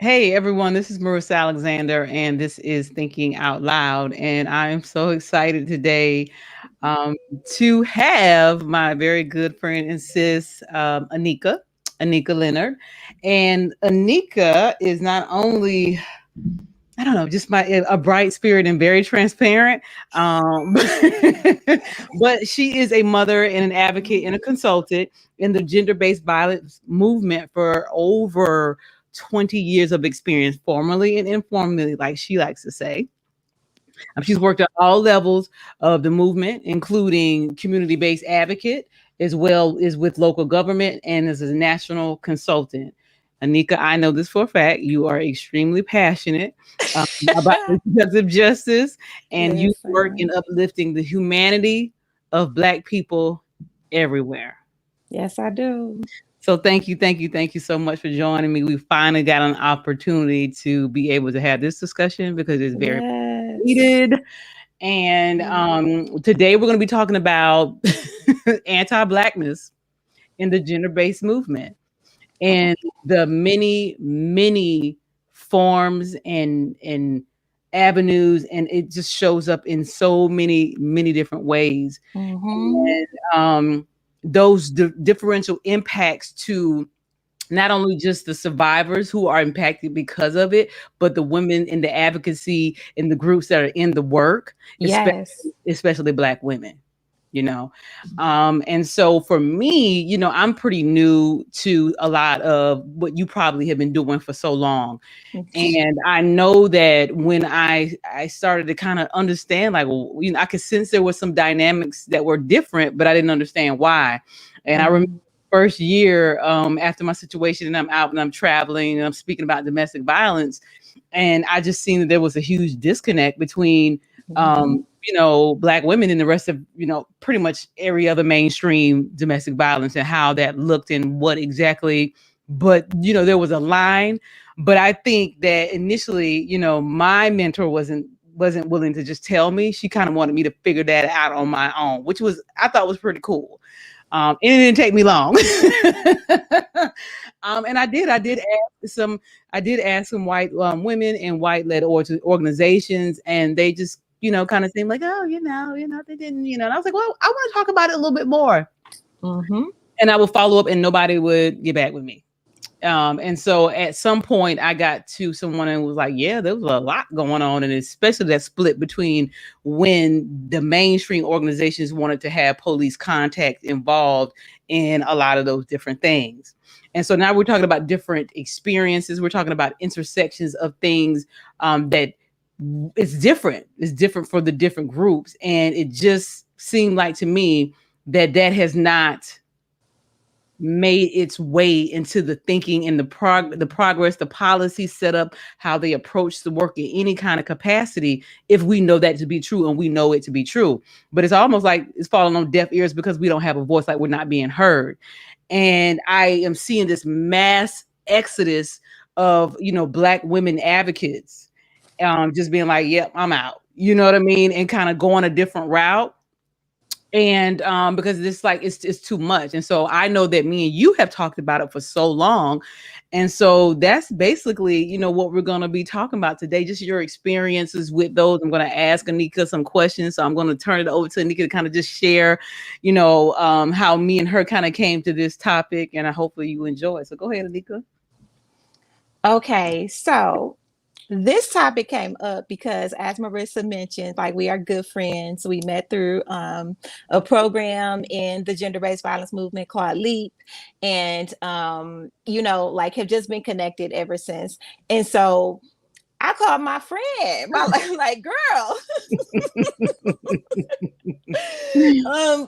Hey everyone, this is Marissa Alexander, and this is Thinking Out Loud. And I am so excited today um, to have my very good friend and sis, Annika Leonard. And Annika is not only, I don't know, just a bright spirit and very transparent. Um, but she is a mother and an advocate and a consultant in the gender-based violence movement for over 20 years of experience, formally and informally, like she likes to say. She's worked at all levels of the movement, including community-based advocate, as well as with local government and as a national consultant. Annika, I know this for a fact. You are extremely passionate about reproductive justice, and you work in Listen. uplifting the humanity of Black people everywhere. Yes, I do. So thank you so much for joining me. We finally got an opportunity to be able to have this discussion because it's very Yes. needed. And today we're going to be talking about anti-blackness in the gender-based movement and the many forms and avenues, and it just shows up in so many different ways. Mm-hmm. And those differential impacts to not only just the survivors who are impacted because of it, but the women in the advocacy and the groups that are in the work, Yes. especially Black women, you know. And so for me, I'm pretty new to a lot of what you probably have been doing for so long. And I know that when I started to kind of understand, like, well, I could sense there was some dynamics that were different, but I didn't understand why. And I remember Mm-hmm. first year after my situation, and I'm out and I'm traveling and I'm speaking about domestic violence, and I just seen that there was a huge disconnect between Mm-hmm. Black women and the rest of pretty much every other mainstream domestic violence, and how that looked and what exactly. But there was a line. But I think that initially, my mentor wasn't willing to just tell me. She kind of wanted me to figure that out on my own, which was I thought was pretty cool. And it didn't take me long. And I did ask some white women and white led organizations, and they just kind of seemed like, oh, they didn't, and I was like, well, I want to talk about it a little bit more. Mm-hmm. And I would follow up, and nobody would get back with me. And so at some point I got to someone and was like, yeah, there was a lot going on. And especially that split between when the mainstream organizations wanted to have police contact involved in a lot of those different things. And so now we're talking about different experiences. We're talking about intersections of things that it's different. It's different for the different groups. And it just seemed like to me that that has not made its way into the thinking and the progress, the policy set up, how they approach the work in any kind of capacity, if we know that to be true and we know it to be true. But it's almost like it's falling on deaf ears because we don't have a voice, like we're not being heard. And I am seeing this mass exodus of Black women advocates just being like, yep, I'm out. You know what I mean? And kind of going a different route. And because it's like it's too much. And so I know that me and you have talked about it for so long. And so that's basically what we're going to be talking about today, just your experiences with those. I'm going to ask Annika some questions, so I'm going to turn it over to Annika to kind of just share how me and her kind of came to this topic, and I hopefully you enjoy it. So go ahead, Annika. Okay, so this topic came up because, as Marissa mentioned, like we are good friends. We met through a program in the gender-based violence movement called LEAP, and like have just been connected ever since. And so I called my friend, like girl,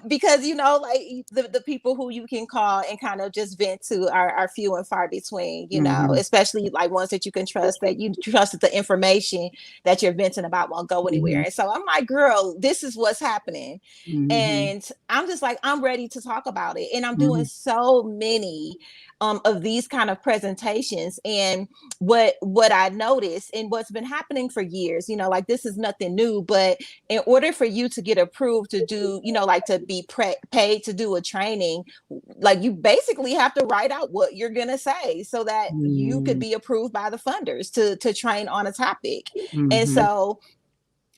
because like the people who you can call and kind of just vent to are few and far between, Mhm. especially like ones that you can trust, that you trust that the information that you're venting about won't go anywhere. Mhm. And so I'm like, girl, this is what's happening. Mhm. And I'm just like, I'm ready to talk about it. And I'm doing Mhm. so many of these kind of presentations. And what I noticed, and what's been happening for years, like this is nothing new, but in order for you to get approved to do, like to be paid to do a training, like you basically have to write out what you're going to say so that you could be approved by the funders to train on a topic. And so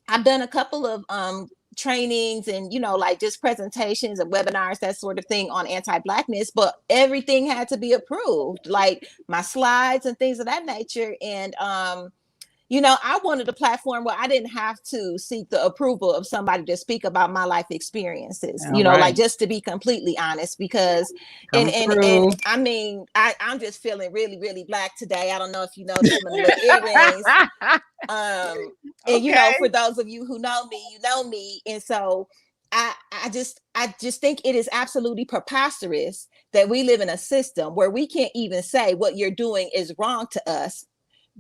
I've done a couple of trainings and, like just presentations and webinars, that sort of thing on anti-blackness, but everything had to be approved, like my slides and things of that nature. And, I wanted a platform where I didn't have to seek the approval of somebody to speak about my life experiences, like just to be completely honest, because and I mean, I'm just feeling really, really Black today. I don't know if you noticed my little earrings. And for those of you who know me, you know me. And so I just think it is absolutely preposterous that we live in a system where we can't even say what you're doing is wrong to us,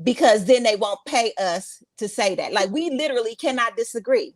because then they won't pay us to say that. Like, we literally cannot disagree.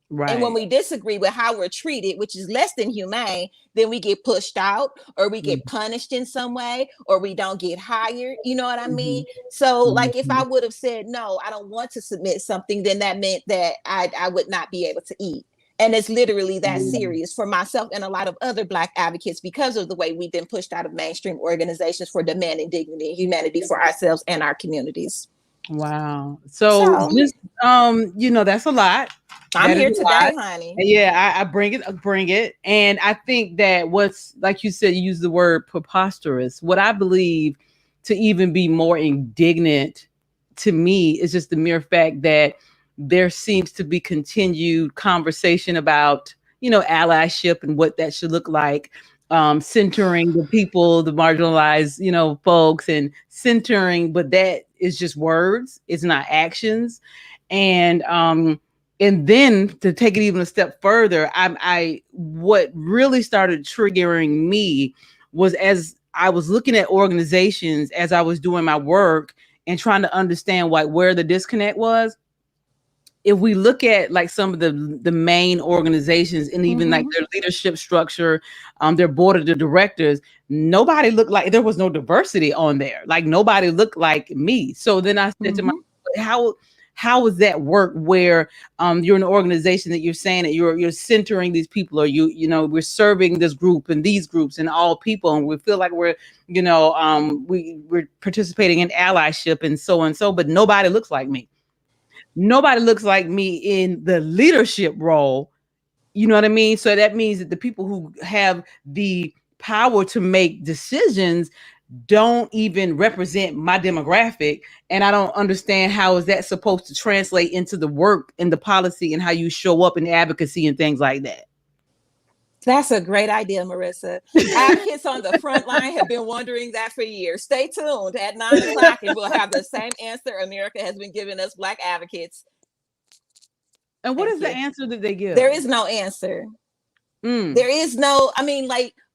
Right. And when we disagree with how we're treated, which is less than humane, then we get pushed out, or we get punished in some way, or we don't get hired. You know what I mean? So like, if I would have said, no, I don't want to submit something, then that meant that I would not be able to eat. And it's literally that serious for myself and a lot of other Black advocates, because of the way we've been pushed out of mainstream organizations for demanding dignity and humanity for ourselves and our communities. Wow. So just, that's a lot. I'm here today, honey. Yeah, I bring it. And I think that what's, like you said, you use the word preposterous. What I believe to even be more indignant to me is just the mere fact that there seems to be continued conversation about, allyship and what that should look like, centering the people, the marginalized, folks, and centering, but that is just words. It's not actions. And then to take it even a step further, what really started triggering me was, as I was looking at organizations, as I was doing my work and trying to understand where the disconnect was. If we look at like some of the main organizations and even like their leadership structure, their board of the directors, nobody looked like, there was no diversity on there. Like, nobody looked like me. So then I said to myself, how does that work where you're an organization that you're saying that you're centering these people, or we're serving this group and these groups and all people, and we feel like we're we're participating in allyship and so, but nobody looks like me. Nobody looks like me in the leadership role. You know what I mean? So that means that the people who have the power to make decisions don't even represent my demographic. And I don't understand, how is that supposed to translate into the work and the policy and how you show up in advocacy and things like that? That's a great idea, Marissa. Advocates on the front line have been wondering that for years. Stay tuned at 9:00 and we'll have the same answer America has been giving us, Black advocates. And what is the answer that they give? There is no answer. There is no,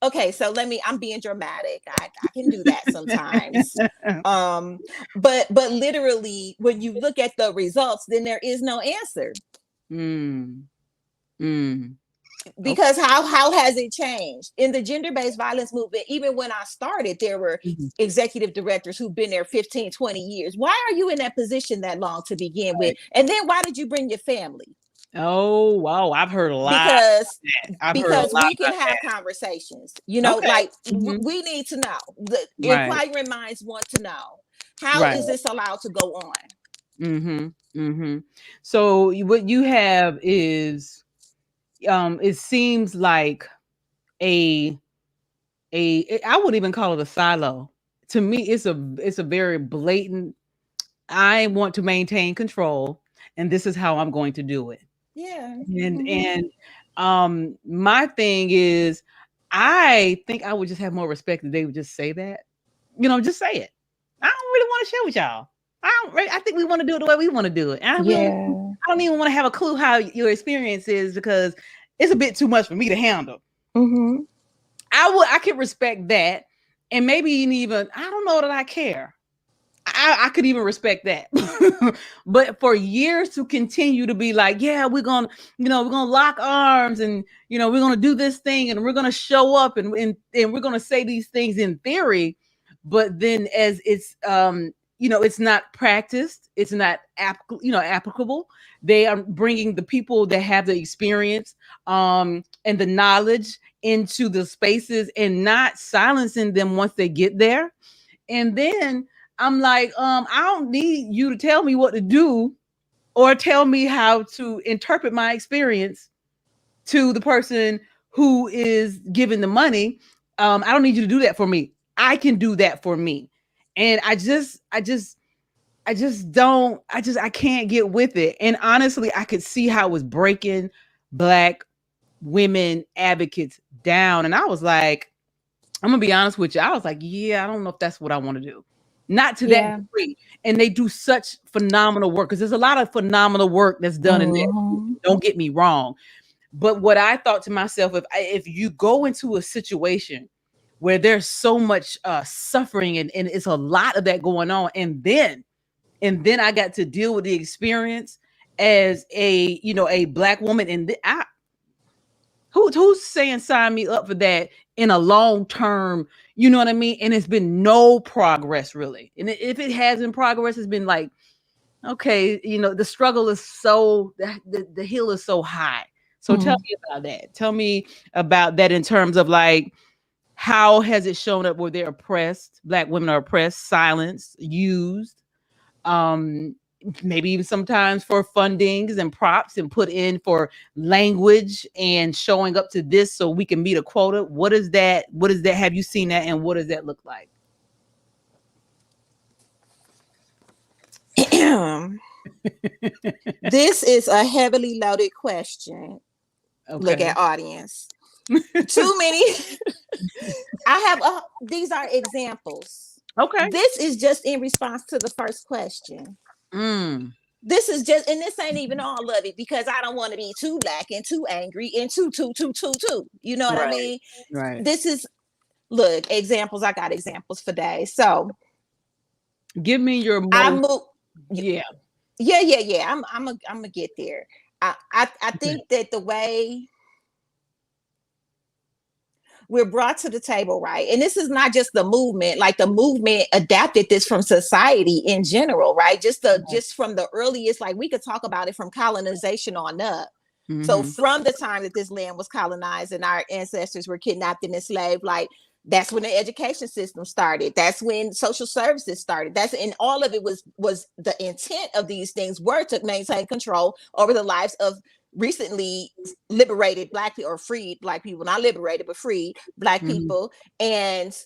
okay, so I'm being dramatic. I can do that sometimes. But literally, when you look at the results, then there is no answer. Because how has it changed? In the gender-based violence movement, even when I started, there were executive directors who've been there 15, 20 years. Why are you in that position that long to begin with? And then why did you bring your family? Oh, wow. I've heard a lot. Because we can have conversations, we need to know. The inquiring minds want to know, how is this allowed to go on? So what you have is, it seems like I wouldn't even call it a silo. To me, it's a very blatant, I want to maintain control, and this is how I'm going to do it. Yeah. And my thing is, I think I would just have more respect if they would just say that. Just say it. I don't really want to share with y'all. I think we want to do it the way we want to do it. I don't even want to have a clue how your experience is, because it's a bit too much for me to handle. I could respect that. And maybe even, I don't know that I care. I could even respect that. But for years to continue to be like, yeah, we're going to lock arms, and, we're going to do this thing, and we're going to show up, and we're going to say these things in theory. But then as it's it's not practiced, it's not applicable. They are bringing the people that have the experience and the knowledge into the spaces and not silencing them once they get there. And then I'm like, I don't need you to tell me what to do or tell me how to interpret my experience to the person who is giving the money. I don't need you to do that for me. I can do that for me. And I can't get with it. And honestly, I could see how it was breaking Black women advocates down. And I was like, I'm gonna be honest with you. I was like, yeah, I don't know if that's what I want to do. Not to that Yeah. degree. And they do such phenomenal work because there's a lot of phenomenal work that's done in there. Mhm. Don't get me wrong. But what I thought to myself, if you go into a situation where there's so much suffering and it's a lot of that going on, and then I got to deal with the experience as a Black woman, and who's saying sign me up for that in a long term, you know what I mean? And it's been no progress really. And if it has been progress, it's been like, okay, the struggle is the hill is so high. So tell Mhm. me about that. Tell me about that in terms of like, how has it shown up where they're oppressed? Black women are oppressed, silenced, used, um, maybe even sometimes for fundings and props and put in for language and showing up to this so we can meet a quota. What is that? What is that? Have you seen that? And what does that look like? This is a heavily loaded question. Look Okay. at audience. Too many. I have these are examples. Okay. This is just in response to the first question. Mm. This is just, and this ain't even all of it because I don't want to be too Black and too angry and too. You know what I Right. mean? Right. This is, look, examples. I got examples for days. So Give me your I most. move. Yeah. Yeah. I'm gonna get there. I Okay. think that the way we're brought to the table, right? And this is not just the movement, like the movement adapted this from society in general, right? Just from the earliest, like we could talk about it from colonization on up. So Mm-hmm. from the time that this land was colonized and our ancestors were kidnapped and enslaved, like that's when the education system started. That's when social services started. That's, and all of it was the intent of these things were to maintain control over the lives of recently liberated Black people, or freed Black people, not liberated but freed Black Mm-hmm. people, and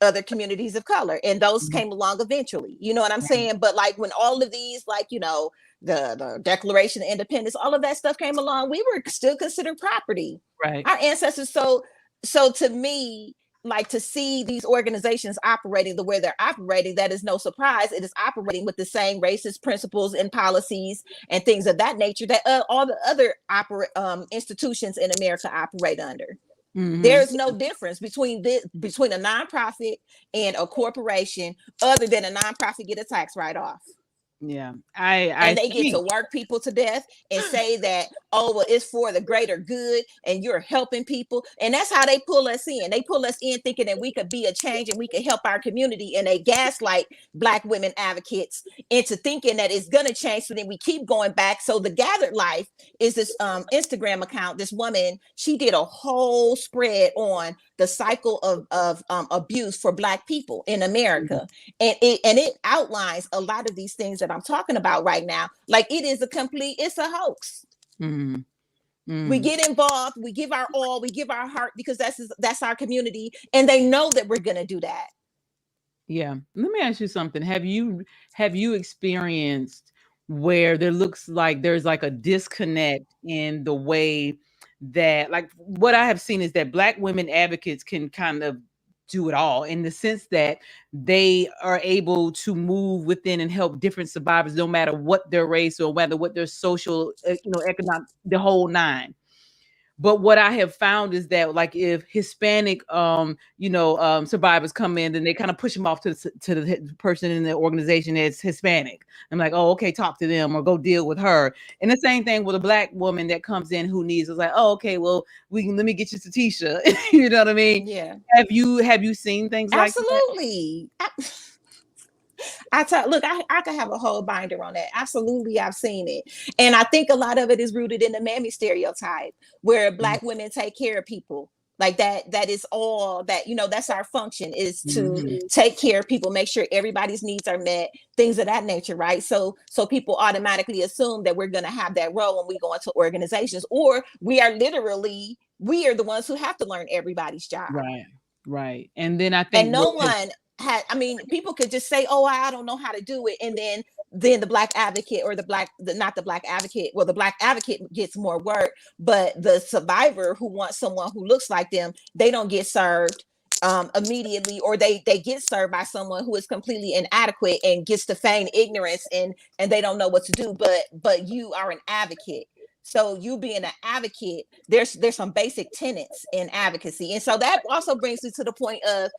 other communities of color, and those came along eventually, you know what I'm Right. saying? But like when all of these, like, the Declaration of Independence, all of that stuff came along, we were still considered property, Right. our ancestors. So to me, like, to see these organizations operating the way they're operating, that is no surprise. It is operating with the same racist principles and policies and things of that nature that all the other institutions in America operate under. Mm-hmm. There's no difference between a nonprofit and a corporation, other than a nonprofit get a tax write-off. Yeah. I And they get to think. work people to death and say that, oh, well, it's for the greater good and you're helping people. And that's how they pull us in. They pull us in thinking that we could be a change and we could help our community. And they gaslight Black women advocates into thinking that it's going to change. So then we keep going back. So the Gathered Life is this Instagram account. This woman, she did a whole spread on the cycle of abuse for Black people in America, and it outlines a lot of these things that I'm talking about right now. Like, it's a hoax. Mm-hmm. We Mm-hmm. get involved, we give our all, we give our heart, because that's our community, and they know that we're gonna do that. Yeah. Let me ask you something. Have you experienced where there looks like there's like a disconnect in the way that, like, what I have seen is that Black women advocates can kind of do it all in the sense that they are able to move within and help different survivors no matter what their race or whether what their social, economic, the whole nine. But what I have found is that, like, if Hispanic, survivors come in, then they kind of push them off to the person in the organization that's Hispanic. I'm like, oh, okay, talk to them or go deal with her. And the same thing with a Black woman that comes in who needs, it's like, oh, okay, well, let me get you to Tisha. You know what I mean? Yeah, Have you seen things like that? absolutely. I could have a whole binder on that. Absolutely, I've seen it. And I think a lot of it is rooted in the mammy stereotype, where Black women take care of people. Like that is all that, that's our function, is to take care of people, make sure everybody's needs are met, things of that nature, right? So people automatically assume that we're going to have that role when we go into organizations, or we are the ones who have to learn everybody's job. Right. And then I think And no one had, I mean, people could just say, oh, I don't know how to do it. And then the Black advocate, or not the Black advocate, well, the Black advocate gets more work, but the survivor who wants someone who looks like them, they don't get served immediately, or they get served by someone who is completely inadequate and gets to feign ignorance, and they don't know what to do. But you are an advocate. So you being an advocate, there's some basic tenets in advocacy. And so that also brings me to the point of,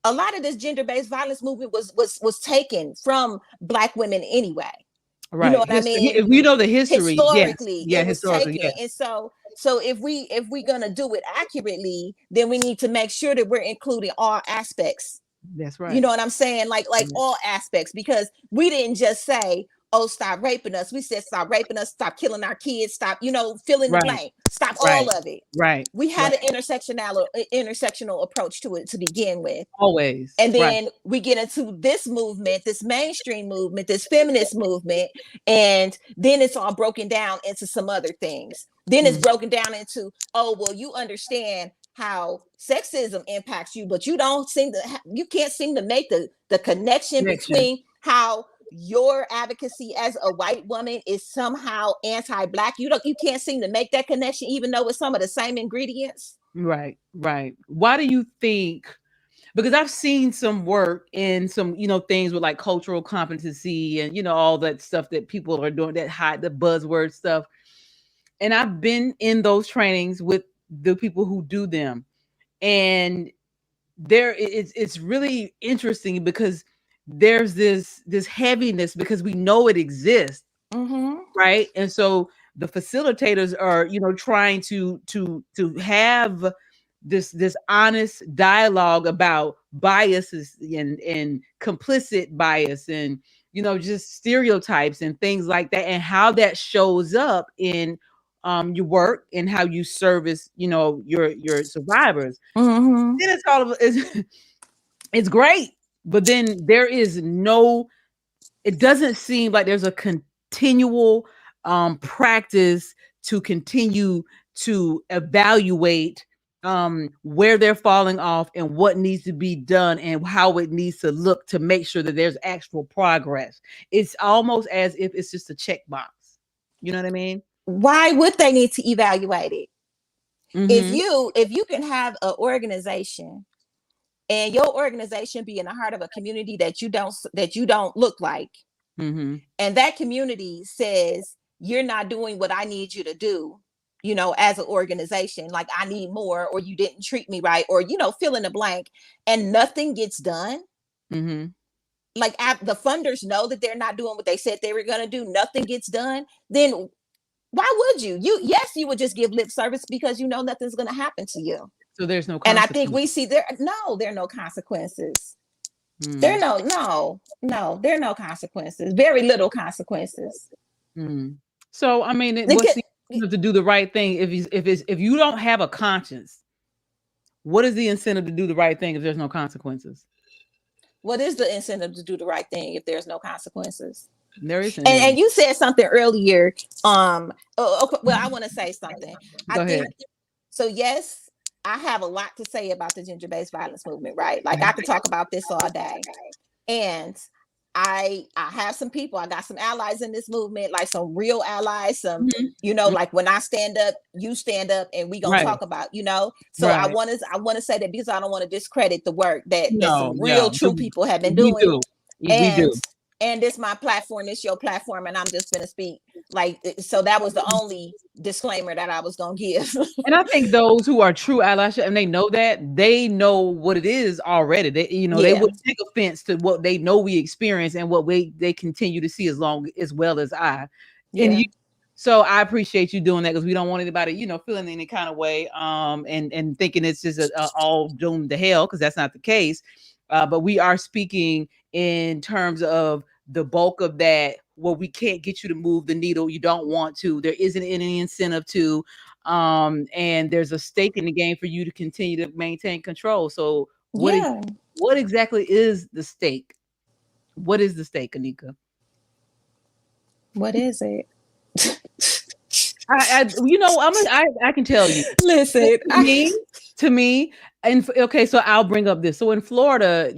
a lot of this gender-based violence movement was taken from Black women anyway. right. You know what I mean? If we know the history, historically, yes. it was Historically, taken. And so if we're gonna do it accurately, then we need to make sure that we're including all aspects. That's right. You know what I'm saying? Like all aspects, because we didn't just say, oh, stop raping us. We said, stop raping us, stop killing our kids, stop, fill in the blank, stop all of it. Right. We had an intersectional approach to it to begin with. Always. And then we get into this movement, this mainstream movement, this feminist movement, and then it's all broken down into some other things. Then it's broken down into, oh, well, you understand how sexism impacts you, but you can't seem to make the connection between how your advocacy as a white woman is somehow anti-Black. You can't seem to make that connection, even though it's some of the same ingredients. Right. Why do you think? Because I've seen some work in some, things with like cultural competency and, all that stuff that people are doing, that hide the buzzword stuff. And I've been in those trainings with the people who do them. And it's really interesting, because there's this heaviness, because we know it exists. Right. And so the facilitators are, trying to have this honest dialogue about biases and complicit bias, and just stereotypes and things like that, and how that shows up in your work and how you service your survivors. Then it's all of it's great, but then there is it doesn't seem like there's a continual practice to continue to evaluate where they're falling off and what needs to be done and how it needs to look to make sure that there's actual progress. It's almost as if it's just a checkbox. You know what I mean? Why would they need to evaluate it? If you can have an organization, and your organization be in the heart of a community that you don't look like, and that community says, you're not doing what I need you to do, as an organization, like I need more, or you didn't treat me right, or fill in the blank, and nothing gets done. Like the funders know that they're not doing what they said they were going to do, nothing gets done, then why would you would just give lip service, because nothing's going to happen to you. So there's no consequences. And I think we see there are no consequences. There are no consequences. Very little consequences. So I mean, what's the incentive to do the right thing if you don't have a conscience? What is the incentive to do the right thing if there's no consequences? What is the incentive to do the right thing if there's no consequences? There isn't. And you said something earlier. Well, I want to say something. Go ahead. So yes, I have a lot to say about the gender-based violence movement, right? Like I could talk about this all day. And I have some people, I got some allies in this movement, like some real allies, some, like when I stand up, you stand up, and we gonna talk about, So I want to say that, because I don't want to discredit the work that some real true people have been doing. We do. And this my platform, this your platform, and I'm just gonna speak. Like, so that was the only disclaimer that I was gonna give. And I think those who are true allies, and they know what it is already. They would take offense to what they know we experience and what they continue to see as well as I. And so I appreciate you doing that, because we don't want anybody, feeling any kind of way, and thinking it's just all doomed to hell, because that's not the case. But we are speaking in terms of the bulk of that. Well, we can't get you to move the needle. You don't want to. There isn't any incentive to. And there's a stake in the game for you to continue to maintain control. So Yeah. what exactly is the stake? What is the stake, Annika? What is it? I can tell you. Listen, To me, to me, and okay, so I'll bring up this. So in Florida,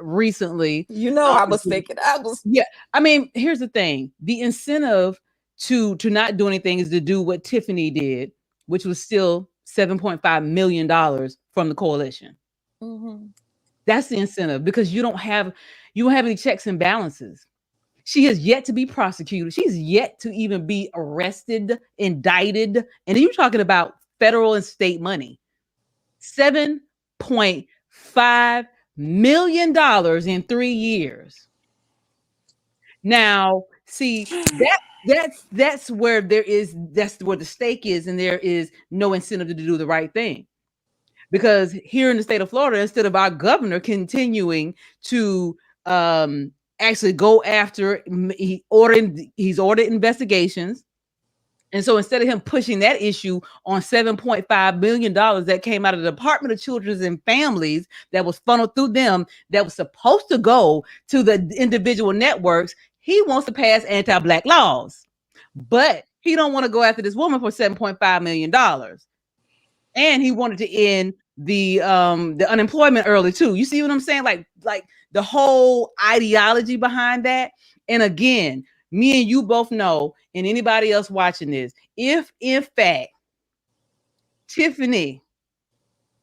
recently, I was thinking, yeah, I mean, here's the thing: the incentive to not do anything is to do what Tiffany did, which was still $7.5 million from the coalition. Mhm. That's the incentive because you don't have any checks and balances. She has yet to be prosecuted. She's yet to even be arrested, indicted. And you're talking about federal and state money. $7.5 million in 3 years. Now, see, that's where that's where the stake is, and there is no incentive to do the right thing. Because here in the state of Florida, instead of our governor continuing to actually go after, he's ordered investigations. And so instead of him pushing that issue on $7.5 million that came out of the Department of Children and Families that was funneled through them, that was supposed to go to the individual networks, he wants to pass anti-Black laws. But he don't want to go after this woman for $7.5 million. And he wanted to end the unemployment early too. You see what I'm saying? Like the whole ideology behind that. And again, me and you both know, and anybody else watching this, if in fact Tiffany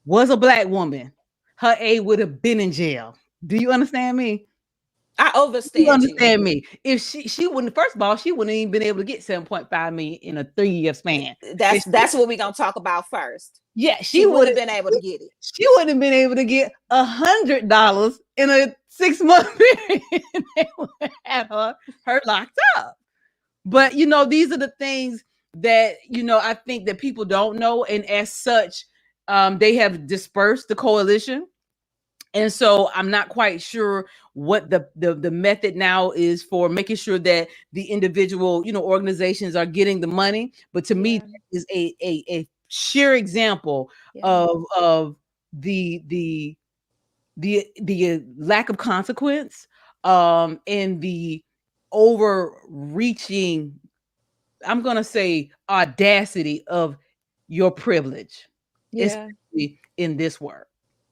was a Black woman, her aide would have been in jail. Do you understand me? I You understand you. understand me? If she wouldn't, first of all, she wouldn't even been able to get 7.5 million in a 3-year span. That's what we're gonna talk about first. Yeah, She would have been able to get it. She wouldn't have been able to get $100 in a 6-month period. They would have had her locked up. But these are the things that I think that people don't know, and as such, they have dispersed the coalition. And so I'm not quite sure what the method now is for making sure that the individual organizations are getting the money. But to me, that is a sheer example of the lack of consequence, and the overreaching, I'm gonna say, audacity of your privilege, especially in this work.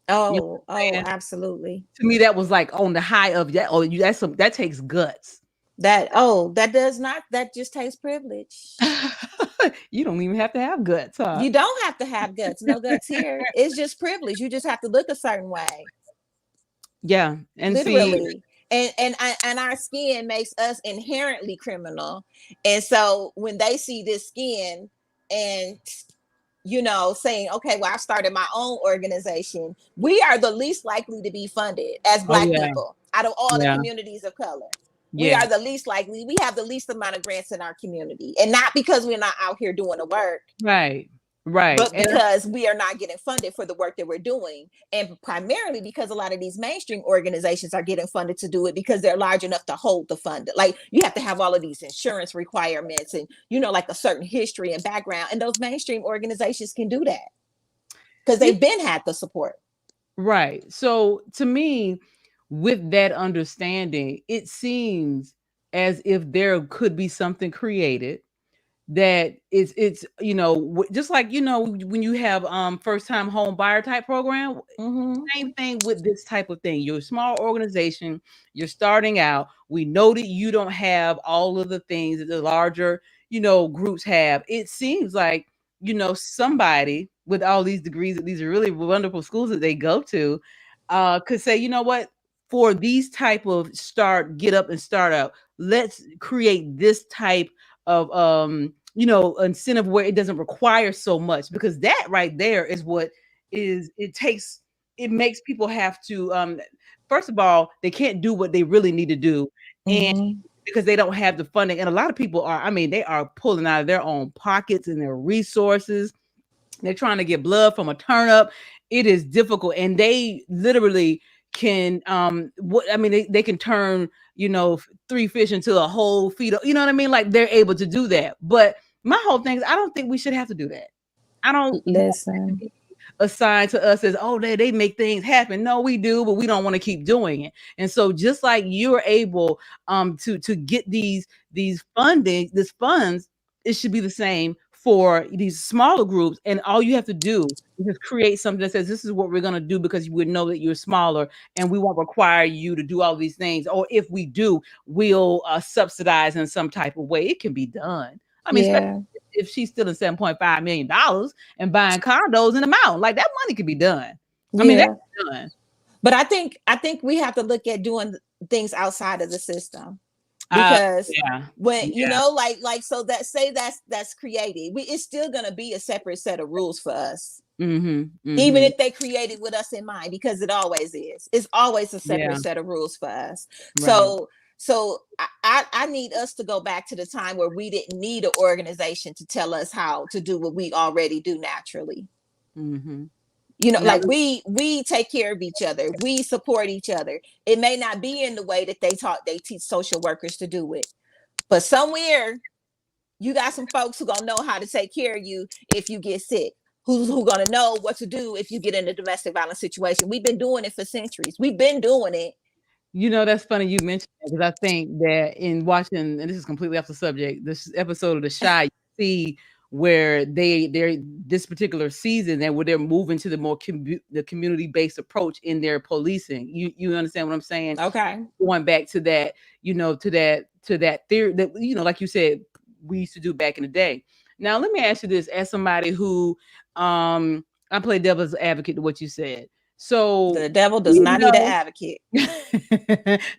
Absolutely. To me, that was like on the high of that. Oh, that takes guts. That does not. That just takes privilege. You don't even have to have guts, huh? You don't have to have guts. No guts here. It's just privilege. You just have to look a certain way. Yeah, and literally. And our skin makes us inherently criminal. And so when they see this skin and saying, okay, well, I've started my own organization, we are the least likely to be funded as Black people out of all the communities of color. We are the least likely. We have the least amount of grants in our community, and not because we're not out here doing the work, right, but because we are not getting funded for the work that we're doing, and primarily because a lot of these mainstream organizations are getting funded to do it because they're large enough to hold the fund. Like, you have to have all of these insurance requirements and like a certain history and background, and those mainstream organizations can do that because they've been had the support. Right. So to me, with that understanding, it seems as if there could be something created that it's just like when you have first time home buyer type program. Same thing with this type of thing. You're a small organization, you're starting out, we know that you don't have all of the things that the larger groups have. It seems like somebody with all these degrees at these really wonderful schools that they go to could say, you know what, for these type of get up and start up, let's create this type of incentive where it doesn't require so much, because that right there is what it makes people have to first of all, they can't do what they really need to do, and because they don't have the funding. And a lot of people they are pulling out of their own pockets and their resources. They're trying to get blood from a turnip. It is difficult, and they literally can what I mean they can turn, you know, 3 fish into a whole feed, you know what I mean? Like they're able to do that. But my whole thing is I don't think we should have to do that. I don't want that to Listen. be assigned to us as, oh, they make things happen. No, we do, but we don't want to keep doing it. And so just like you're able to get these funding, these funds, it should be the same for these smaller groups. And all you have to do is just create something that says this is what we're going to do, because you would know that you're smaller and we won't require you to do all these things. Or if we do, we'll subsidize in some type of way. It can be done. I mean, especially Yeah. if she's stealing $7.5 million and buying condos in the mountain, like that money could be done. I mean, that's Yeah. done. But I think we have to look at doing things outside of the system. Because Yeah. when you Yeah. know, like so that say that's created, it's still gonna be a separate set of rules for us. Even if they create it with us in mind, because it always is. It's always a separate Yeah. set of rules for us. Right. So I need us to go back to the time where we didn't need an organization to tell us how to do what we already do naturally. Mhm. You know, Now, like we take care of each other, we support each other. It may not be in the way that they teach social workers to do it, but somewhere you got some folks who gonna know how to take care of you if you get sick, who gonna know what to do if you get in a domestic violence situation. We've been doing it for centuries. We've been doing it. you know, that's funny you mentioned that, because I think that in watching, and this is completely off the subject, this episode of The Shy, you see where they're this particular season and where they're moving to the more the community based approach in their policing. You understand what I'm saying? Okay. Going back to that, you know, to that theory that, you know, like you said, we used to do back in the day. Now, let me ask you this, as somebody who I play devil's advocate to what you said. So The devil does we not need an know advocate.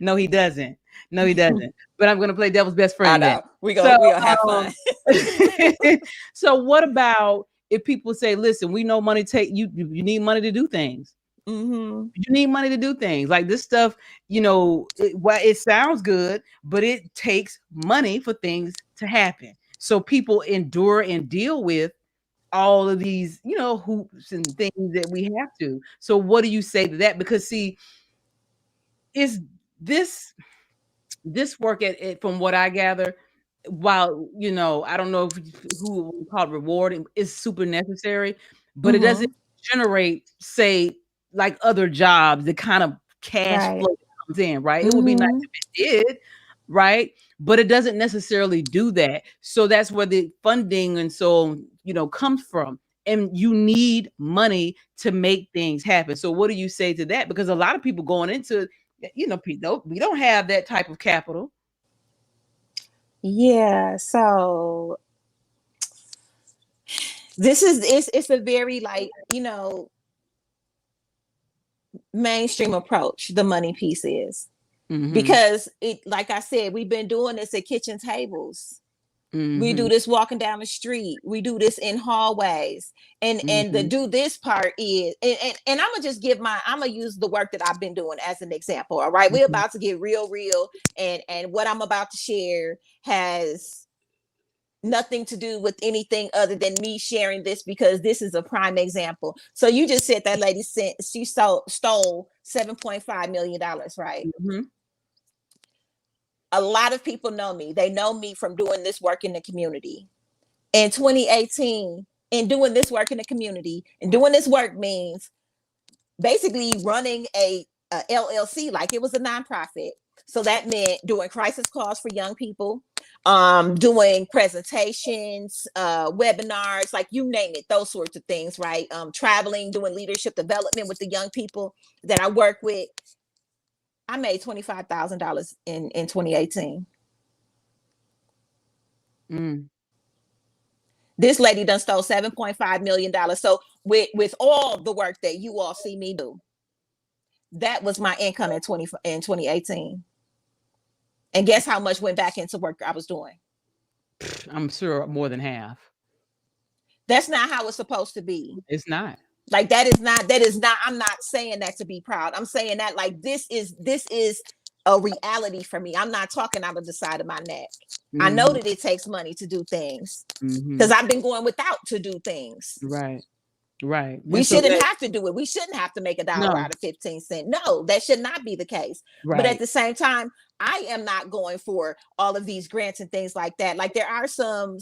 no, he doesn't. No, he doesn't. But I'm going to play devil's best I friend then. know. So, We gonna have fun. um, so what about if people say, "Listen, we know money take you. You need money to do things. Mm-hmm. You need money to do things like this stuff. You know, well, it sounds good, but it takes money for things to happen. So people endure and deal with all of these, you know, hoops and things that we have to. So what do you say to that? Because see, is this work at from what I gather, while you know, I don't know if who would call it rewarding, is super necessary, but it doesn't Mm-hmm. generate, say, like other jobs, the kind of cash Right. flow that comes in, right? It would be nice Mm-hmm. if it did, right? But it doesn't necessarily do that. So that's where the funding and so, you know, comes from. And you need money to make things happen. So what do you say to that? Because a lot of people going into, you know, we don't have that type of capital. Yeah. So this is it's a very, like, you know, mainstream approach. The money piece is, Mhm. because it, like I said, we've been doing this at kitchen tables. We do Mhm. this walking down the street. We do this in hallways. And the Mhm. do this part is, and I'm gonna just I'm gonna use the work that I've been doing as an example. All right, we're Mhm. about to get real, and what I'm about to share has nothing to do with anything other than me sharing this, because this is a prime example. So you just said that lady sent she stole $7.5 million, right? Mhm. A lot of people know me. They know me from doing this work in the community. In 2018, in doing this work in the community, and doing this work means basically running a LLC like it was a nonprofit. So that meant doing crisis calls for young people, doing presentations, webinars, like you name it, those sorts of things, right? Traveling, doing leadership development with the young people that I work with. I made $25,000 in 2018. Mm. This lady done stole $7.5 million. So with all the work that you all see me do, that was my income in 2018. And guess how much went back into work I was doing? I'm sure more than half. That's not how it's supposed to be. It's not. Like that is not, I'm not saying that to be proud. I'm saying that like this is a reality for me. I'm not talking out of the side of my neck. I know Mhm. that it takes money to do things, because Mhm. I've been going without to do things. Right. Right. We And so shouldn't that, have to do it. We shouldn't have to make $1 no, out of 15 cents. No, that should not be the case. But at right. the same time, I am not going for all of these grants and things like that. Like there are some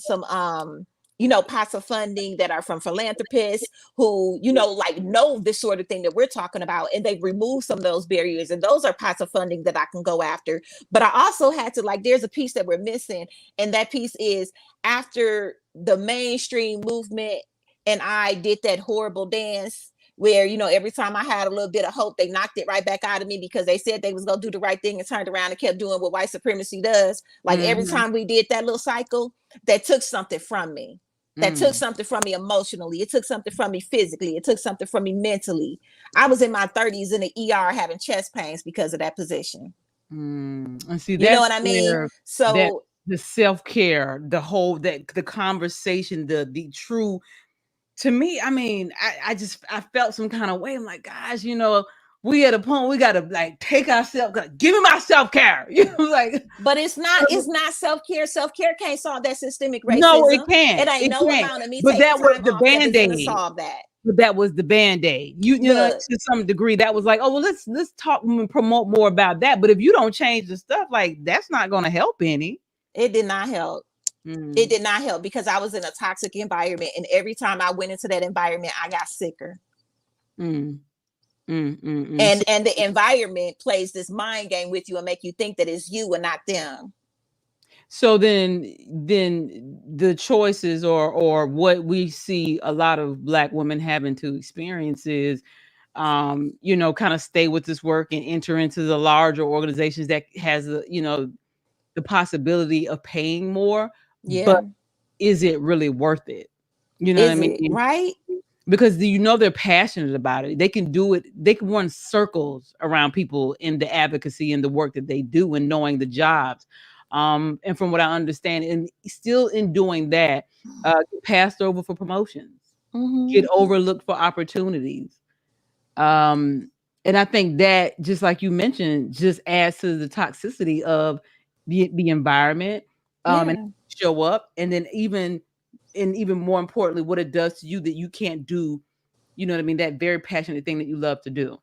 pots of funding that are from philanthropists who, like know this sort of thing that we're talking about, and they've removed some of those barriers. And those are pots of funding that I can go after. But I also had to, like, there's a piece that we're missing. And that piece is after the mainstream movement and I did that horrible dance where, every time I had a little bit of hope, they knocked it right back out of me because they said they was going to do the right thing and turned around and kept doing what white supremacy does. Like every Mm-hmm. time we did that little cycle, that took something from me. That took something from me emotionally. It took something from me physically. It took something from me mentally. I was in my 30s in the ER having chest pains because of that position. And see, You know that's what I mean? where that So the self-care, the whole, that the conversation, the true, to me, I mean, I felt some kind of way. I'm like, gosh, we at a point we gotta like take ourselves, give me my self-care. Like, but it's not self-care. Self-care can't solve that systemic no, it racism. can't. It ain't It no can't. amount of me But taking that was time the off that is gonna band-aid. solve that. But that was the band-aid. Look, To some degree, that was like, oh well, let's talk and promote more about that. But if you don't change the stuff, like that's not gonna help any. it did not help. It did not help because I was in a toxic environment, and every time I went into that environment, I got sicker. Mm. So, And the environment plays this mind game with you and make you think that it's you and not them. so then the choices or what we see a lot of Black women having to experience is kind of stay with this work and enter into the larger organizations that has the possibility of paying more, but Yeah. is it really worth it? You know what I Is it mean? right? Because they're passionate about it. They can do it. They can run circles around people in the advocacy and the work that they do and knowing the jobs. And from what I understand, and still in doing that, get passed over for promotions, get overlooked for opportunities. And I think that, just like you mentioned, just adds to the toxicity of the environment, and Yeah. show up, and then even more importantly, what it does to you that you can't do, you know what I mean, that very passionate thing that you love to do.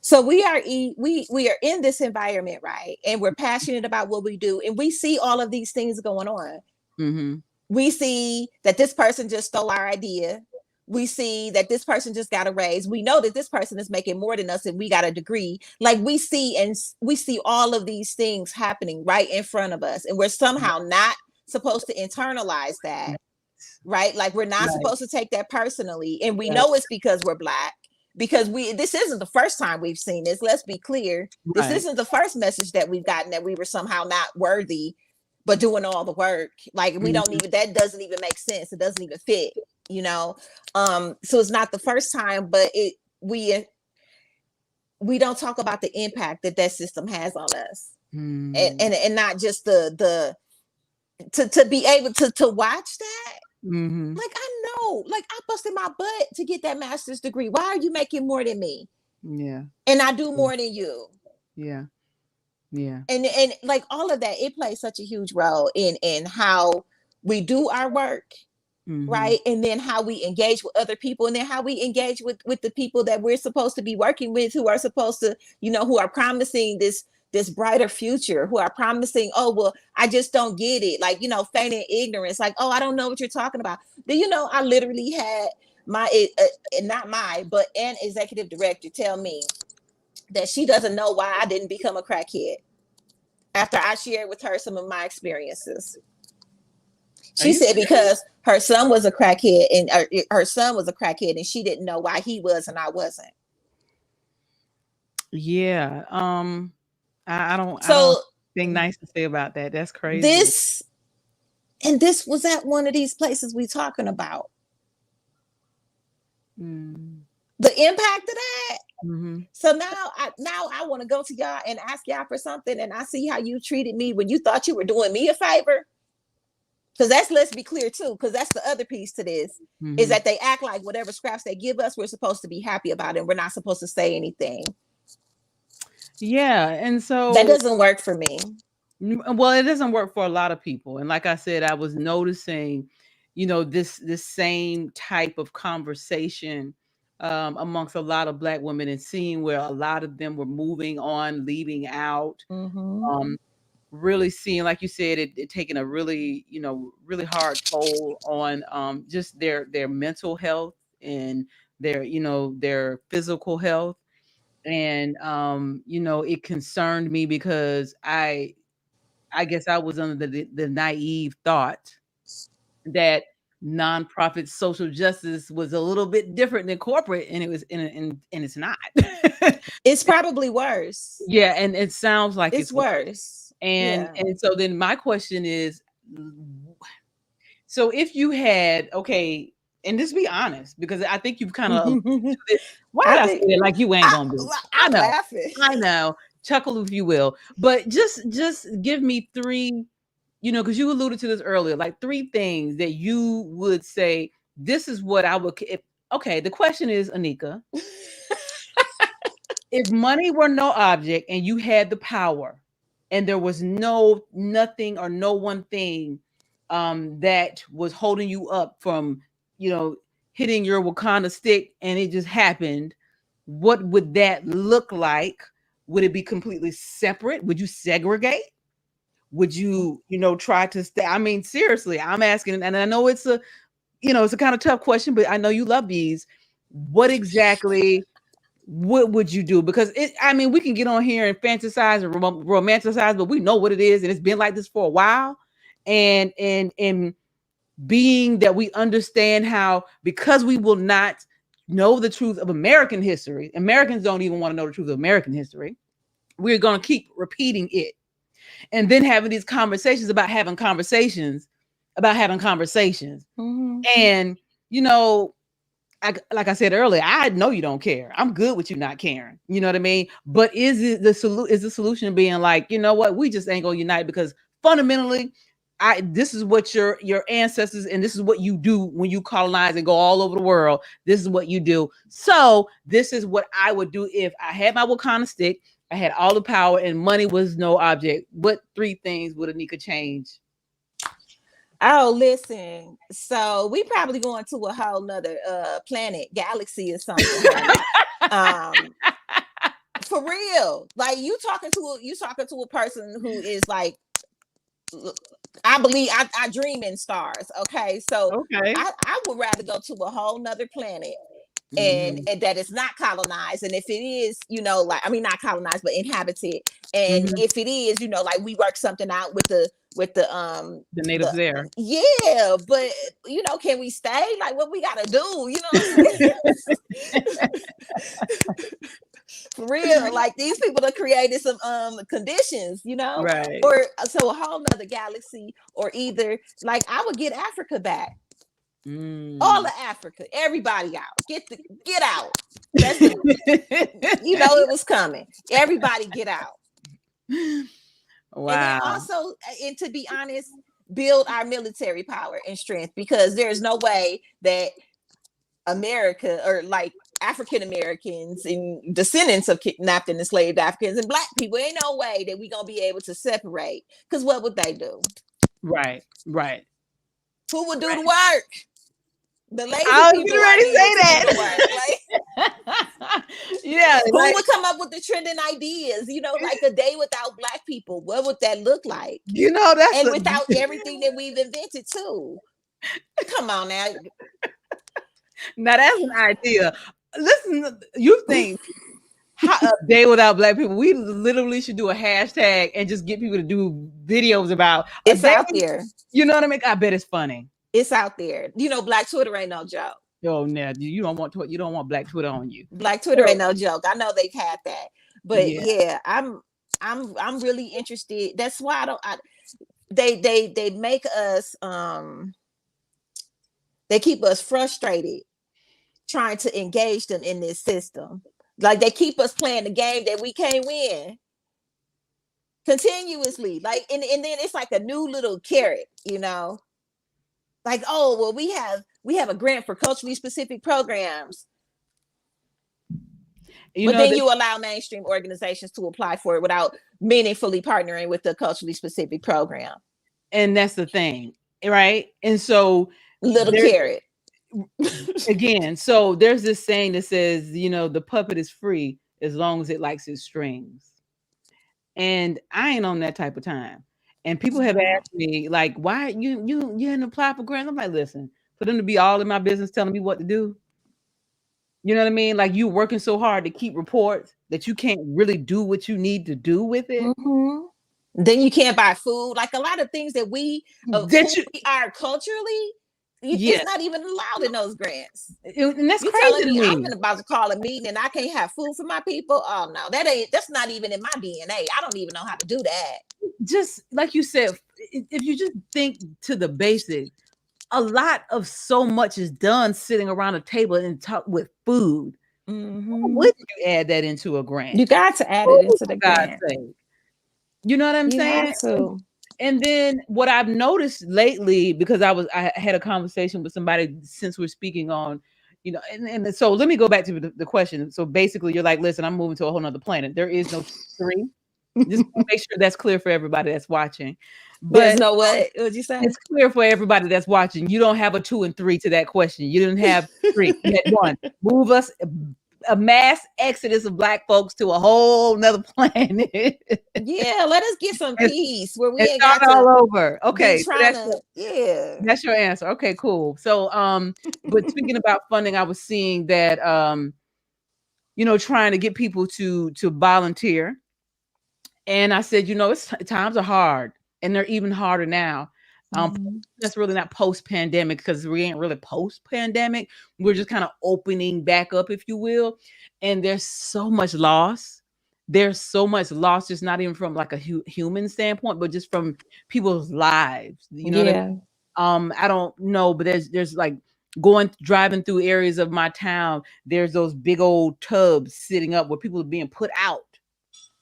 So we are in this environment, right? And we're passionate about what we do, and we see all of these things going on. Mm-hmm. We see that this person just stole our idea. We see that this person just got a raise. We know that this person is making more than us and we got a degree. Like we see all of these things happening right in front of us, and we're somehow not supposed to internalize that, right? Like we're not Right. supposed to take that personally, and we Right. know it's because we're Black. Because this isn't the first time we've seen this. Let's be clear. This Right. isn't the first message that we've gotten that we were somehow not worthy, but doing all the work. Like we don't Mhm. even, that doesn't even make sense. It doesn't even fit, you know. So it's not the first time, but we don't talk about the impact that system has on us, and not just the to be able to watch that. Mhm. Like I know, like I busted my butt to get that master's degree. Why are you making more than me? Yeah. And I do more than you. Yeah. Yeah. And like all of that, it plays such a huge role in how we do our work, Mhm. right? And then how we engage with other people, and then how we engage with the people that we're supposed to be working with, who are supposed to, who are promising this brighter future, who are promising, oh well, I just don't get it, like, feigning ignorance, like, oh, I don't know what you're talking about. Do you know I literally had not my, but an executive director tell me that she doesn't know why I didn't become a crackhead after I shared with her some of my experiences. Are She you said serious? because her son was a crackhead, and her son was a crackhead, and she didn't know why he was and I wasn't. Yeah. I don't So think nice to say about that. That's crazy. this this was at one of these places we talking about. Mm. The impact of that. Mhm. So now I want to go to y'all and ask y'all for something, and I see how you treated me when you thought you were doing me a favor. Because let's be clear too, because that's the other piece to this, is Mhm. that they act like whatever scraps they give us, we're supposed to be happy about it, and we're not supposed to say anything. Yeah, and That so doesn't work for me. well, it doesn't work for a lot of people. And like I said, I was noticing, this same type of conversation amongst a lot of Black women, and seeing where a lot of them were moving on, leaving out. Mm-hmm. Really seeing, like you said, it taking a really, really hard toll on just their mental health and their physical health. And it concerned me because I guess I was under the naive thought that nonprofit social justice was a little bit different than corporate, and it was and it's not. It's probably worse. Yeah, and it sounds like It's it's worse. worse. And Yeah. and so then my question is, so if you had, okay, and just be honest, because I think you've kind of, why I did I say think it like you ain't gonna be? I I'm know, laughing. I know. Chuckle if you will, but just give me three, because you alluded to this earlier, like three things that you would say, this is what I would, okay, the question is, Annika, if money were no object and you had the power and there was nothing or no one thing that was holding you up from, hitting your Wakanda stick, and it just happened, what would that look like? Would it be completely separate? Would you segregate? Would you, try to stay? I mean, seriously, I'm asking, and I know it's a kind of tough question, but I know you love these. What exactly, what would you do? Because we can get on here and fantasize and romanticize, but we know what it is, and it's been like this for a while. And being that we understand how, because we will not know the truth of American history, Americans don't even want to know the truth of American history. We're going to keep repeating it. And then having these conversations about having conversations about having conversations. Mm-hmm. And, like I said earlier, I know you don't care. I'm good with you not caring. You know what I mean? But is the solution being like, you know what? We just ain't gonna unite because fundamentally, this is what your ancestors, and this is what you do when you colonize and go all over the world. This is what you do. So this is what I would do if I had my Wakanda stick, I had all the power, and money was no object. What three things would Annika change? Oh, listen. So we probably going to a whole nother planet, galaxy, or something. For real. Like you talking to a person who is like, I believe I dream in stars. Okay. So Okay. I would rather go to a whole nother planet and that is not colonized. And if it is, not colonized, but inhabited. And if it is, like we work something out with the natives there. Yeah, but can we stay? Like what we gotta do, what I'm saying? For real, like these people have created some conditions, right? Or so a whole nother galaxy, or either like I would get Africa back. All of Africa, everybody out. Get out. That's it was coming. Everybody get out. Wow. And then also, and to be honest, build our military power and strength, because there's no way that America, or like African Americans and descendants of kidnapped and enslaved Africans and Black people, ain't no way that we're gonna be able to separate. Because what would they do? Right. Who would do the work? The lazy I was people ready to say that. Yeah. Who would come up with the trending ideas? Like a day without Black people. What would that look like? That's without everything that we've invented too. Come on now. Now that's an idea. Listen, you think a day without Black people? We literally should do a hashtag and just get people to do videos about it's out there. You know what I mean? I bet it's funny. It's out there. Black Twitter ain't no joke. Oh, no, you don't want Black Twitter on you. Black Twitter ain't no joke. I know they've had that, but yeah, I'm really interested. That's why they make us they keep us frustrated trying to engage them in this system. Like they keep us playing the game that we can't win continuously. Like and then it's like a new little carrot, like, oh, well, we have a grant for culturally specific programs. But then you allow mainstream organizations to apply for it without meaningfully partnering with the culturally specific program. And that's the thing, right? And so little carrot. Again, so there's this saying that says, the puppet is free as long as it likes its strings. And I ain't on that type of time. And people have Wow. asked me, like, why you didn't apply for grants? I'm like, listen, for them to be all in my business telling me what to do. You know what I mean? Like, you working so hard to keep reports that you can't really do what you need to do with it. Mm-hmm. Then you can't buy food. Like a lot of things that we, of That who you we are culturally, it's Yes. not even allowed in those grants. And that's You crazy telling to me I'm me. about to call a meeting and I can't have food for my people? Oh no, that's not even in my DNA. I don't even know how to do that. Just like you said, if you just think to the basics, a lot of so much is done sitting around a table and talk with food. Why Mm-hmm. would you add that into a grant? You got to add it Oh, into the for God's grant. sake. You know what I'm You saying? have to. And then what I've noticed lately, because I had a conversation with somebody since we're speaking on, and so let me go back to the question. So basically, you're like, listen, I'm moving to a whole nother planet. There is no three. Just want to make sure that's clear for everybody that's watching. There's But no what? What'd you say? it's clear for everybody that's watching. You don't have a 2 and 3 to that question. You didn't have three. You had one. Move us a mass exodus of Black folks to a whole nother planet Yeah, let us get some and, peace where we and ain't start got to all over. be Okay, so trying to. Yeah. that's your answer. Okay, cool. So, but speaking about funding, I was seeing that, trying to get people to volunteer, and I said, times are hard, and they're even harder now. Um, Mhm. that's really not post-pandemic because we ain't really post-pandemic. We're just kind of opening back up, if you will. And there's so much loss. There's so much loss, just not even from like a human standpoint, but just from people's lives. You know what I Yeah. mean? I don't know, but there's like driving through areas of my town. There's those big old tubs sitting up where people are being put out,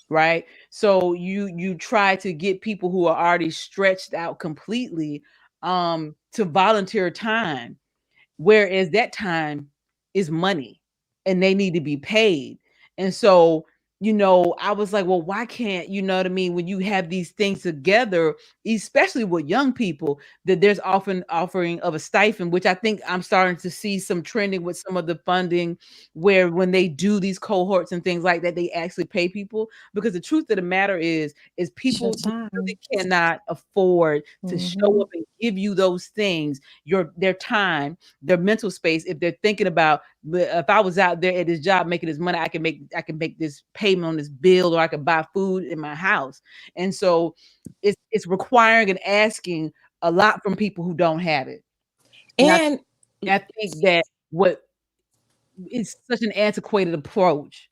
right? So you try to get people who are already stretched out completely to volunteer time, whereas that time is money and they need to be paid. And so, I was like, well, why can't, you know what I mean, when you have these things together, especially with young people, that there's often offering of a stipend, which I think I'm starting to see some trending with some of the funding, where when they do these cohorts and things like that, they actually pay people. Because the truth of the matter is It's your people who really time. cannot afford to show Hmm. up and give you those things, their time, their mental space. If they're thinking about, if I was out there at this job making this money, I can make this payment on this bill, or I could buy food in my house. And so it's requiring and asking a lot from people who don't have it. And I, And I think that what is such an antiquated approach.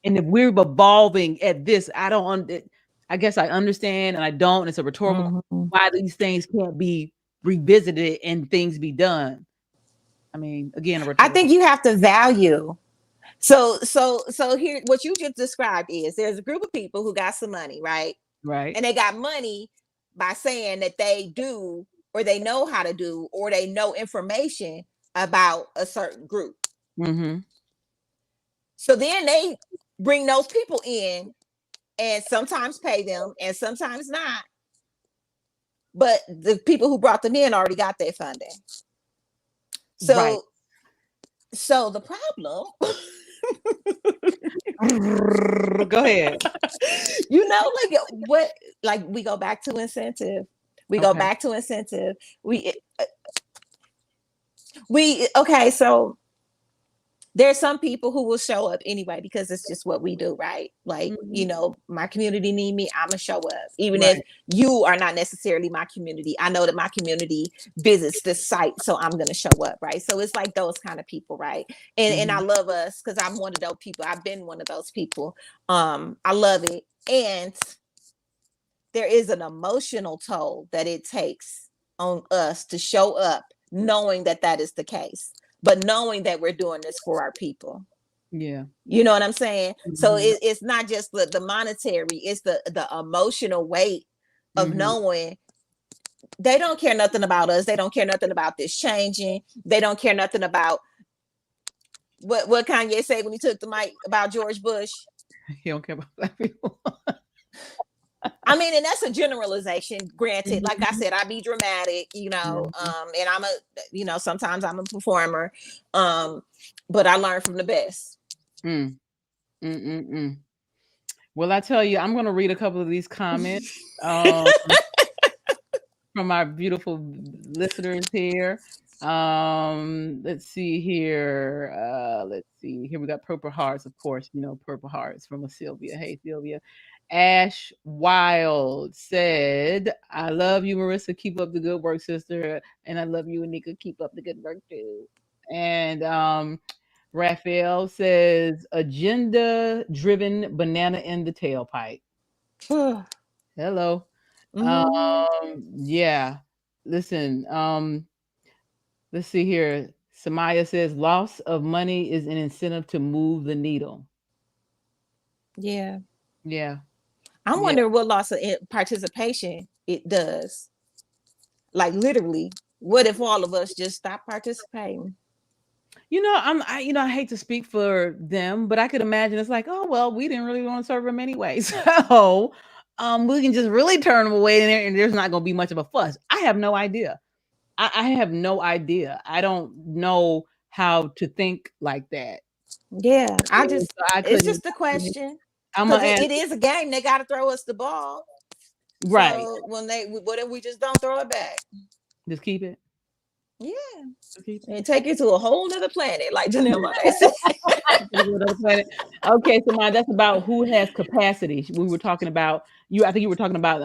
And if we're evolving at this, I guess I understand and I don't. And it's a rhetorical mhm. why these things can't be revisited and things be done. I mean, again, a I rhetorical. think you have to value. So here, what you just described is there's a group of people who got some money, right? Right. And they got money by saying that they do or they know how to do or they know information about a certain group. Mm-hmm. So then they bring those people in and sometimes pay them and sometimes not. But the people who brought them in already got their funding. Right. So the problem, Go ahead. like what, like we go back to incentive. We go Okay. back to incentive. We okay, so there's some people who will show up anyway because it's just what we do, right? Like, Mhm. my community need me, I'm gonna show up. Even if Right. you are not necessarily my community, I know that my community visits this site, so I'm gonna show up, right? So it's like those kind of people, right? And I Mhm. love us because I'm one of those people. I've been one of those people. I love it. And there is an emotional toll that it takes on us to show up knowing that that is the case, but knowing that we're doing this for our people. Yeah. You know what I'm saying? So Mhm. it's not just the monetary, it's the emotional weight of Mhm. knowing they don't care nothing about us. They don't care nothing about this changing. They don't care nothing about what Kanye said when he took the mic about George Bush. He don't care about Black people. I mean, and that's a generalization. Granted, like I said, I be dramatic, and I'm sometimes I'm a performer, but I learn from the best. Mm, mm, mm, mm. Well, I tell you, I'm going to read a couple of these comments um, from our beautiful listeners here. Let's see here. Let's see. Here we got Purple Hearts, of course. Purple Hearts from a Sylvia. Hey, Sylvia. Ash Wild said, I love you, Marissa. Keep up the good work, sister. And I love you, Annika. Keep up the good work, too. And Raphael says, agenda driven banana in the tailpipe. Hello. Mhm. Yeah. Listen, let's see here. Samaya says loss of money is an incentive to move the needle. Yeah. Yeah. I'm Yeah. wondering what loss of participation it does. Like literally, what if all of us just stop participating? I hate to speak for them, but I could imagine it's like, oh well, we didn't really want to serve them anyway. So we can just really turn them away and there's not gonna be much of a fuss. I have no idea. I have no idea. I don't know how to think like that. Yeah, So I it's couldn't just a question I'm because gonna it answer is a game. They got to throw us the ball. right. So what if we just don't throw it back? Just keep it. Yeah, Just keep it. and take it to a whole other planet, like Janelle Monáe said. Okay, so that's about who has capacity. We were talking about you. I think you were talking about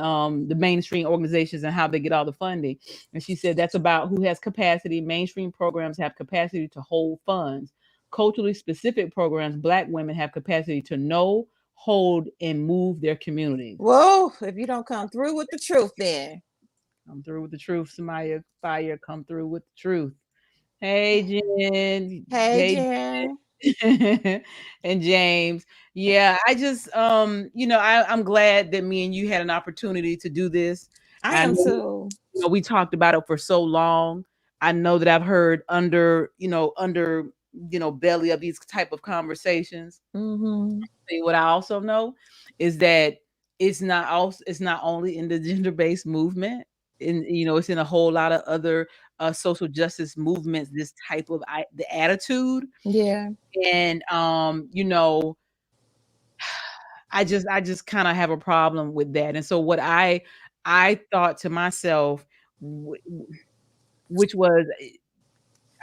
the mainstream organizations and how they get all the funding. And she said that's about who has capacity. Mainstream programs have capacity to hold funds. Culturally specific programs, Black women have capacity to know, hold, and move their communities. Whoa! If you don't come through with the truth, then Come through with the truth, Samaya. Fire, come through with the truth. Hey, Jen. hey, Hey, Jen, and James. Yeah, I just I'm glad that me and you had an opportunity to do this. I I am know, too. we talked about it for so long. I know that I've heard belly of these type of conversations. Mm-hmm. What I also know is that it's not only in the gender-based movement, it's in a whole lot of other social justice movements, this type of the attitude. Yeah, And I just kind of have a problem with that. And so what I thought to myself, which was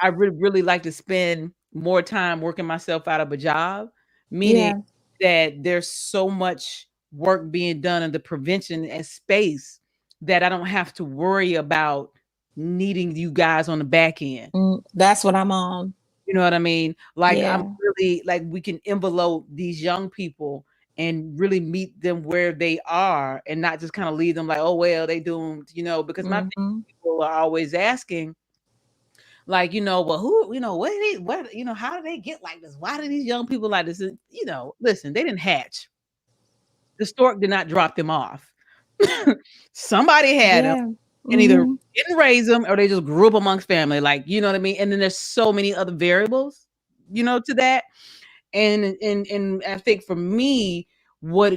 I would really like to spend more time working myself out of a job, meaning yeah. that there's so much work being done in the prevention and space that I don't have to worry about needing you guys on the back end. That's what I'm on. You know what I mean? Like I'm Yeah, really like we can envelope these young people and really meet them where they are and not just kind of leave them like, oh well, they doomed, because my thing mm-hmm. people are always asking, like, well, who, how do they get like this? Why do these young people like this? And, listen, they didn't hatch. The stork did not drop them off. Somebody had them Yeah, and either mm-hmm. didn't raise them or they just grew up amongst family. Like, you know what I mean? And then there's so many other variables, to that. And I think for me, what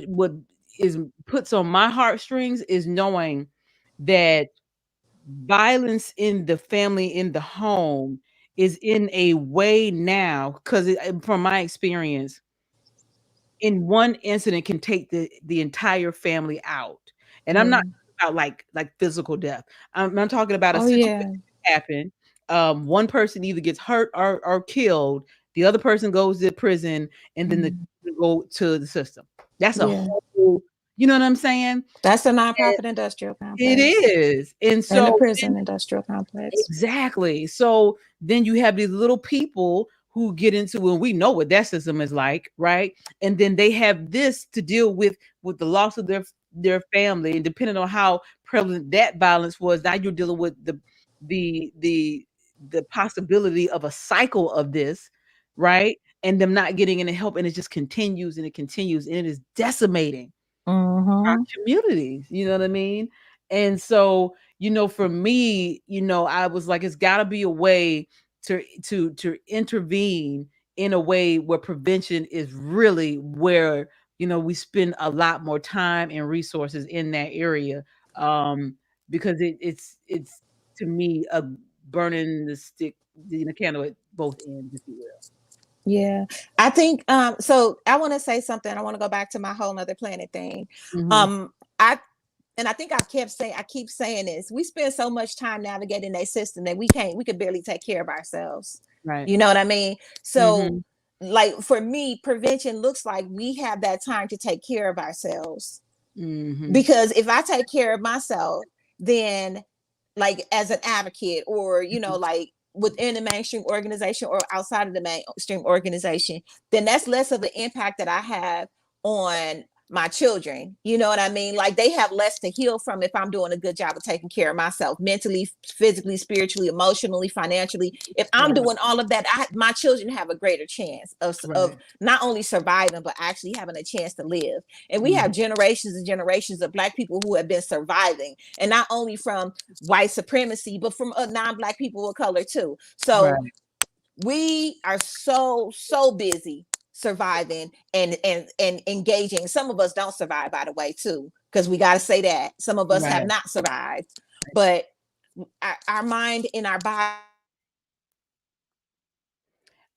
is puts on my heartstrings is knowing that violence in the family, in the home, is in a way now because from my experience, in one incident can take the entire family out. And I'm not Yeah. talking about like physical death. I'm talking about a Oh situation yeah, happen. One person either gets hurt or killed. The other person goes to prison, and then the mm. go to the system. That's a Yeah. whole. You know what I'm saying? That's the And nonprofit industrial it complex is, and and the so prison industrial complex. exactly. So then you have these little people who get into, and we know what that system is like, right? And then they have this to deal with the loss of their family, and depending on how prevalent that violence was, now you're dealing with the the the possibility of a cycle of this, right? And them not getting any help, and it just continues and it continues, and it is decimating our Mm-hmm. communities, you know what I mean? And so, for me, I was like, it's gotta be a way to intervene in a way where prevention is really where we spend a lot more time and resources in that area, um, because it's to me a burning the stick, candle at both ends, if you Yeah. I think so I want to say something. I want to go back to my whole other planet thing. will. I and I think I keep saying this. We spend so much time navigating a system that we could barely take care of ourselves. Right. You know what I mean? So Mm-hmm. like for me, prevention looks like we have that time to take care of ourselves. Mm-hmm. Because if I take care of myself, then like as an advocate or like within the mainstream organization or outside of the mainstream organization, then that's less of an impact that I have on my children. You know what I mean? Like they have less to heal from if I'm doing a good job of taking care of myself mentally, physically, spiritually, emotionally, financially. If I'm Right. doing all of that, my children have a greater chance of Right. not only surviving but actually having a chance to live. And we Mm-hmm. have generations and generations of Black people who have been surviving, and not only from white supremacy, but from non-Black people of color too. So Right. we are so busy surviving and engaging. Some of us don't survive, by the way, too, because we got to say that some of us have Right. not survived, but our mind and our body.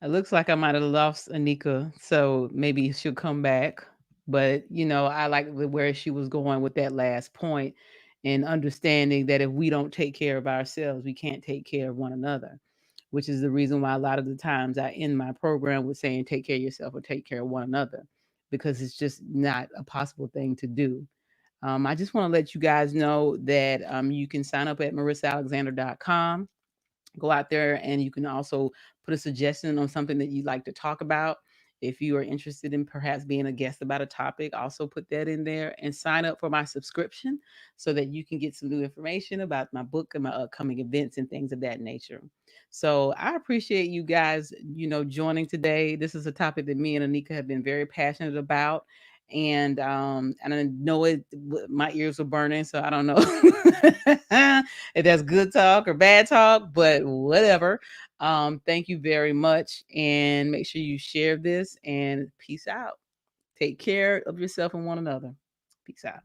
It looks like I might have lost Anika, so maybe she'll come back. But I like where she was going with that last point, and understanding that if we don't take care of ourselves, we can't take care of one another. Which is the reason why a lot of the times I end my program with saying, "Take care of yourself or take care of one another," because it's just not a possible thing to do. I just want to let you guys know that you can sign up at marissaalexander.com. Go out there and you can also put a suggestion on something that you'd like to talk about. If you are interested in perhaps being a guest about a topic, also put that in there and sign up for my subscription so that you can get some new information about my book and my upcoming events and things of that nature. So I appreciate you guys, joining today. This is a topic that me and Anika have been very passionate about. And I know my ears were burning, so I don't know if that's good talk or bad talk, but whatever. Thank you very much, and make sure you share this, and peace out. Take care of yourself and one another. Peace out.